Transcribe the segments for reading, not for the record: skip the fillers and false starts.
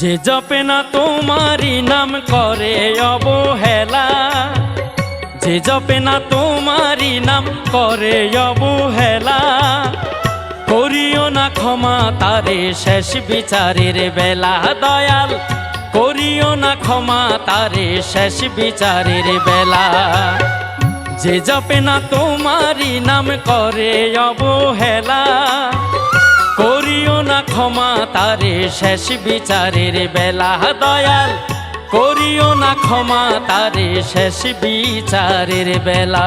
যে জপে না তোমারি নাম করে অবহেলা, যে জপে না তোমারি নাম করে অবহেলা। করিও না ক্ষমা তারে শেষ বিচারের বেলা, দয়াল করিও না ক্ষমা তারে শেষ বিচারের বেলা। যে জপে না তোমারি নাম করে অবহেলা, করিও না ক্ষমা তারে শেষ বিচারের বেলা, দয়াল করিও না ক্ষমা তারে শেষ বিচারের বেলা।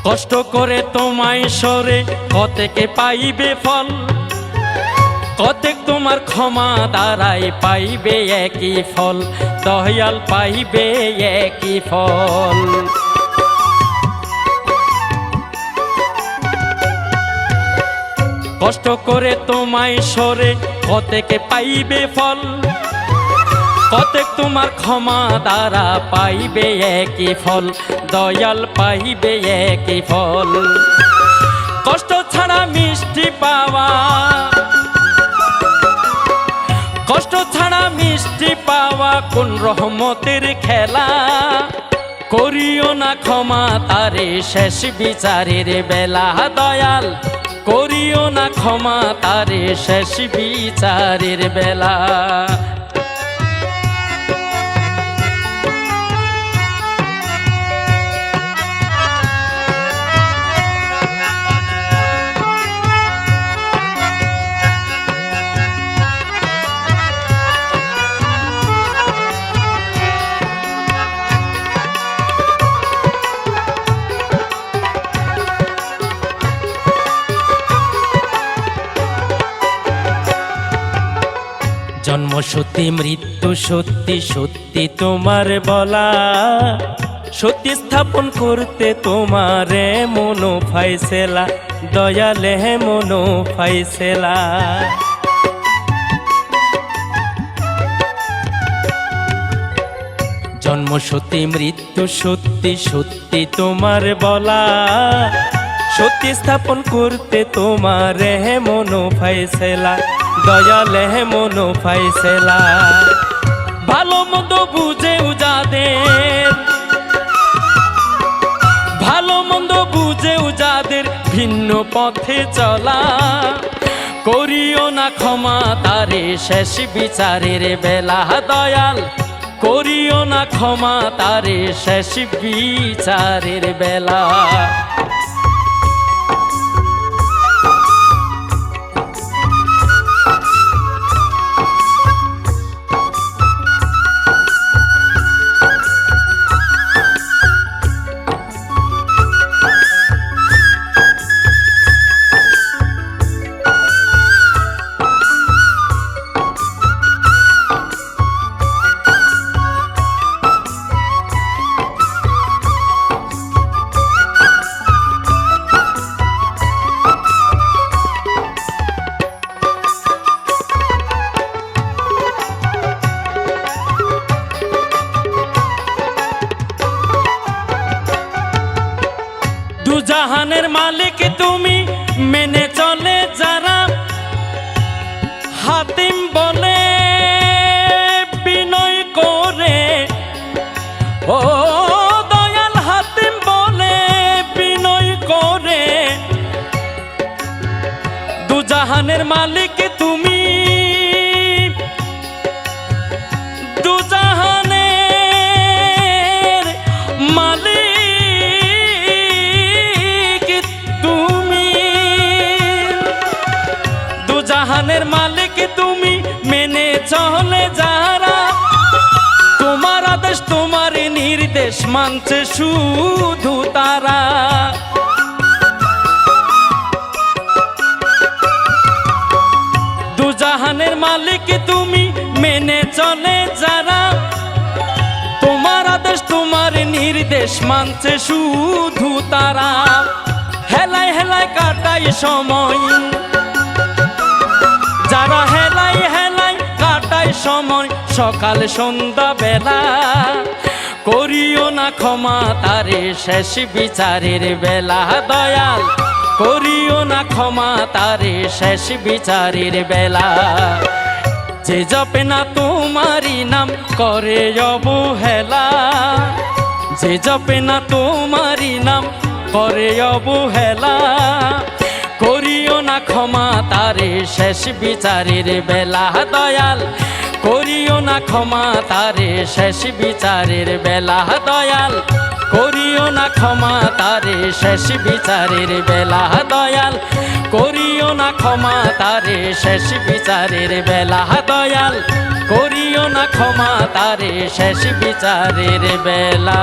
কষ্ট করে তোমায় সরে কতেকে পাইবে ফল, কতেক তোমার ক্ষমা দ্বারাই পাইবে একই ফল, দয়াল পাইবে একই ফল। কষ্ট করে তোমায় সরে কতেকে পাইবে ফল, কতেক তোমার ক্ষমা দ্বারা পাইবে একই ফল, দয়াল পাইবে একই ফল। কষ্ট ছাড়া মিষ্টি পাওয়া, কষ্ট ছাড়া মিষ্টি পাওয়া কোন রহমতের খেলা। করিও না ক্ষমা তারে শেষ বিচারের বেলা, দয়াল করিও না ক্ষমা তারে শেষ বিচারের বেলা। জন্ম সত্যি মৃত্যু সত্যি, সত্যি তোমার বলা, সত্যি স্থাপন করতে তোমারে মনো ফাইসেলা, দয়ালে মনো ফাইসেলা। জন্ম সত্যি মৃত্যু সত্যি, সত্যি তোমার বলা, সত্যি স্থাপন করতে তোমারে মনো ফাইসেলা, দয়ালে মনো ফাইসেলা। ভালো মন্দ বুঝে যাদের, ভালো মন্দ বুঝে যাদের ভিন্ন পথে চলা। করিও না ক্ষমা তারে শেষ বিচারের বেলা, দয়াল করিও না ক্ষমা তারে শেষ বিচারের বেলা। দুজাহানের মালিক তুমি মেনে চলে যারা, হাতিম বলে বিনয় করে, ও দয়াল হাতিম বলে বিনয় করে। দুজাহানের মালিক তুমি, দুজাহানের মালিক জাহানের মালিক তুমি, মেনে চলে যারা তোমার আদেশ তোমার নির্দেশ মানছে শুধু তারা। দুজা জাহানের মালিক তুমি, মেনে চলে যারা তোমার আদেশ তোমার নির্দেশ মানছে শুধু তারা। হেলায় হেলায় কাটাই সময়, যারা হেলায় হেলায় কাটায় সময় সকাল সন্ধ্যা বেলা, করিও না ক্ষমা তারে শেষ বিচারের বেলা। দয়াল করিও না ক্ষমা তারে শেষ বিচারের বেলা। যে জপে না তোমারি নাম করে অবহেলা, যে জপে না তোমারি নাম করে অবহেলা, করিও না ক্ষমা তারে শেষ বিচারের বেলা। দয়াল করিও না ক্ষমা তারে শেষ বিচারের বেলা। দয়াল করিও না ক্ষমা তারে শেষ বিচারের বেলা। দয়াল করিও না ক্ষমা তারে শেষ বিচারের বেলা। দয়াল করিও না ক্ষমা তারে শেষ বিচারের বেলা।